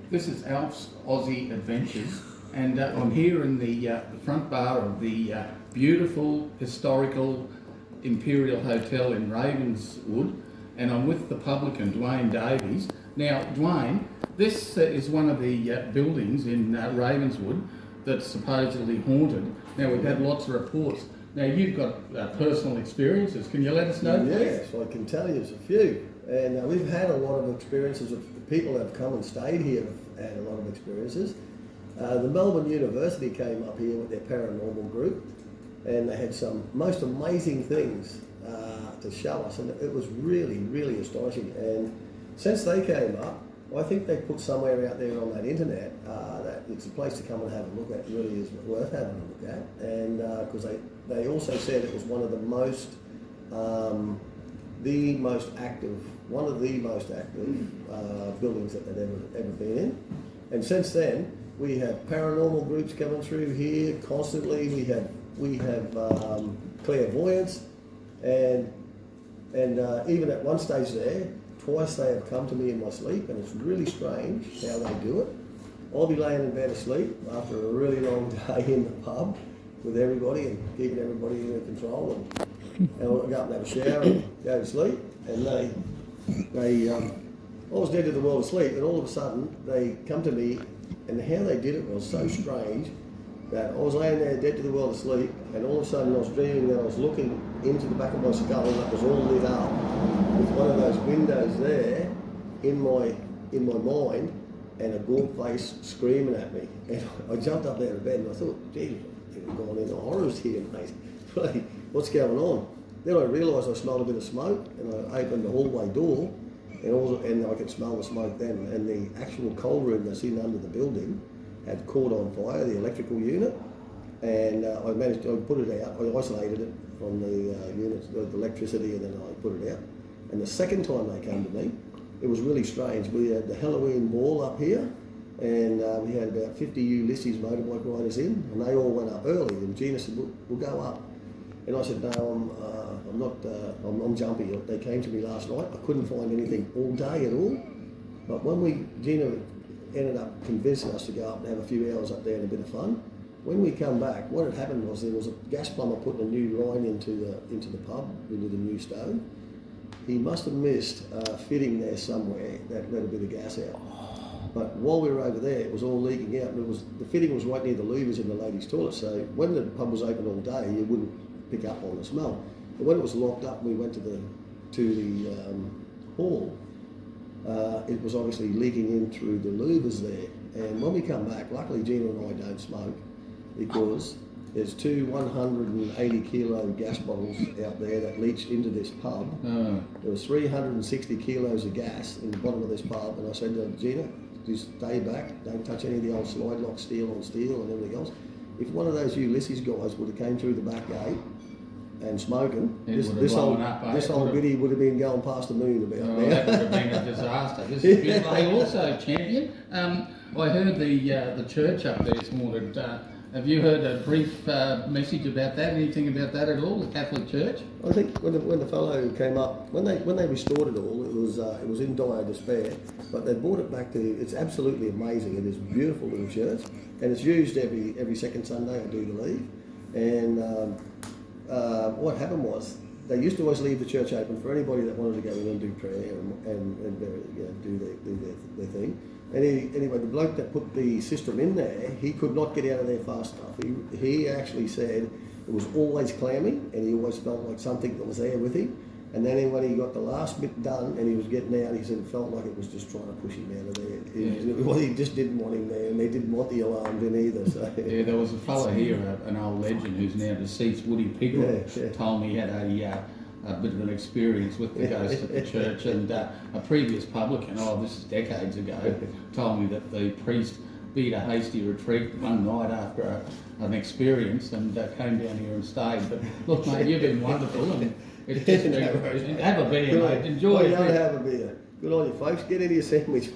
This is Alf's Aussie Adventures, and I'm here in the front bar of the beautiful historical Imperial Hotel in Ravenswood, and I'm with the publican, Dwayne Davies. Now, Dwayne, this is one of the buildings in Ravenswood that's supposedly haunted. Now, we've had lots of reports. Now, you've got personal experiences. Can you let us know, please? Yes, I can tell you there's a few. And we've had a lot of experiences of people that have come and stayed here have had a lot of experiences. The Melbourne University came up here with their paranormal group, and they had some most amazing things to show us, and it was really, really astonishing. And since they came up, I think they put somewhere out there on that internet that it's a place to come and have a look at. It really is worth having a look at, and because they also said it was one of the most one of the most active buildings that they'd ever been in. And since then, we have paranormal groups coming through here constantly. We have clairvoyance, and even at one stage there, twice they have come to me in my sleep, and it's really strange how they do it. I'll be laying in bed asleep after a really long day in the pub with everybody and keeping everybody under control, and I'll go up and have a shower and go to sleep, and I was dead to the world of sleep, and all of a sudden they come to me, and how they did it was so strange that I was laying there dead to the world of sleep, and all of a sudden I was dreaming that I was looking into the back of my skull, and that was all lit up with one of those windows there in my mind, and a gaunt face screaming at me. And I jumped up out of bed and I thought, gee, I've gone into horrors here, mate. What's going on? Then I realised I smelled a bit of smoke, and I opened the hallway door, and I could smell the smoke then. And the actual coal room that's in under the building had caught on fire, the electrical unit, and I managed to put it out. I isolated it from the units, the electricity, and then I put it out. And the second time they came to me, it was really strange. We had the Halloween ball up here, and we had about 50 Ulysses motorbike riders in, and they all went up early. And Gina said, we'll go up. And I said, no, I'm not, I'm jumpy. They came to me last night. I couldn't find anything all day at all. But when Gina ended up convincing us to go up and have a few hours up there and a bit of fun. When we come back, what had happened was there was a gas plumber putting a new line into the pub, into the new stove. He must have missed fitting there somewhere that let a bit of gas out. But while we were over there, it was all leaking out, and the fitting was right near the louvers in the ladies' toilet. So when the pub was open all day, you wouldn't pick up on the smell. But when it was locked up, we went to the hall. It was obviously leaking in through the louvers there. And when we come back, luckily Gina and I don't smoke, because there's two 180 kilo gas bottles out there that leached into this pub. There was 360 kilos of gas in the bottom of this pub, and I said to Gina, just stay back, don't touch any of the old slide lock steel on steel and everything else. If one of those Ulysses guys would have came through the back gate and smoking, this old biddy would have been going past the moon about now. That would have been a disaster. This is beautiful. Hey, also, champion, I heard the church up there is haunted. Have you heard a brief message about that? Anything about that at all? The Catholic Church? I think when the fellow came up, when they restored it all, it was in dire despair. But they brought it back to. It's absolutely amazing. It is a beautiful little church, and it's used every second Sunday, I do believe. And what happened was they used to always leave the church open for anybody that wanted to go in and do prayer and do their thing. Anyway, the bloke that put the system in there, he could not get out of there fast enough. He actually said it was always clamming, and he always felt like something that was there with him. And then when he got the last bit done and he was getting out, he said it felt like it was just trying to push him out of there. He just didn't want him there, and they didn't want the alarms in either. So. Yeah, there was a fella here, an old legend who's now deceased, Woody Pickle, told me he had a bit of an experience with the ghost at the church, and a previous publican, this is decades ago, told me that the priest beat a hasty retreat one night after an experience and came down here and stayed. But look, mate, you've been wonderful, and it's just have a beer, mate. Enjoy it. Don't have a beer. Good on you, folks. Get into your sandwich.